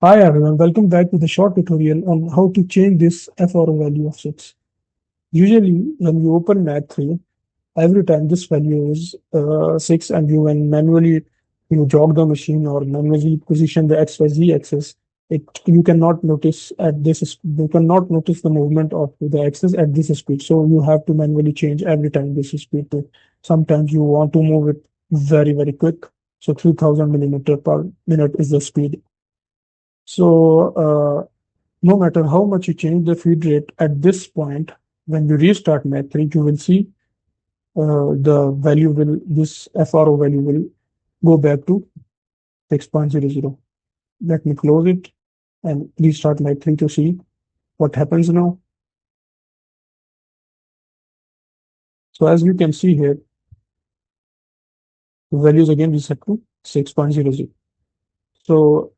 Hi everyone, welcome back to the short tutorial on how to change this FRO value of 6. Usually when you open Mach3, every time this value is 6 and you when manually jog the machine or manually position the XYZ axis, you cannot notice you cannot notice the movement of the axis at this speed. So you have to manually change every time this speed. Sometimes you want to move it very quick. So 3000 millimeter per minute is the speed. So no matter how much you change the feed rate at this point, when you restart Mach3, you will see this FRO value will go back to 6.00. Let me close it and restart Mach3 to see what happens now. So as you can see here, the value is again reset to 6.00. So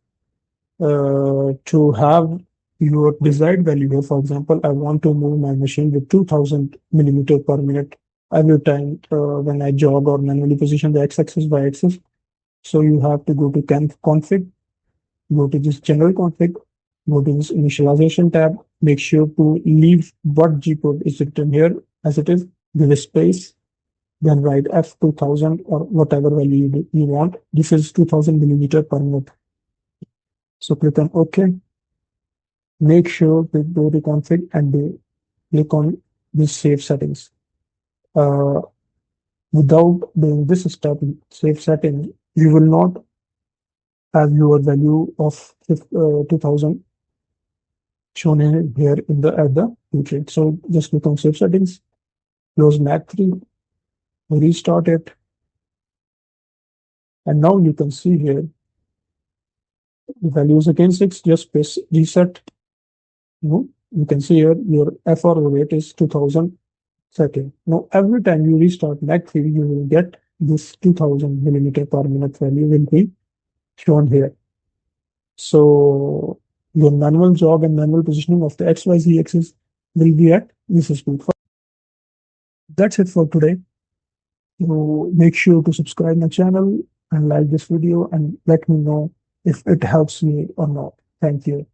to have your desired value here, for example, I want to move my machine with 2000 millimeter per minute every time when I jog or manually position the x-axis by axis. So you have to go to config, go to this general config, go to this initialization tab, make sure to leave what G code is written here as it is, give a space, then write F2000 or whatever value you want. This is 2000 millimeter per minute. So click on OK. Make sure to go to config and click on this save settings. Without doing this step, save setting, you will not have your value of 2000 shown in here in the at the feed. So just click on save settings, close Mach3, restart it, and now you can see here the value is again 6. Just press reset. You can see here your FRO rate is 2000 setting. Now every time you restart Mach3, you will get this 2000 millimeter per minute value will be shown here. So your manual jog and manual positioning of the XYZ axis will be at this speed. That's it for today. So make sure to subscribe my channel and like this video and let me know if it helps me or not. Thank you.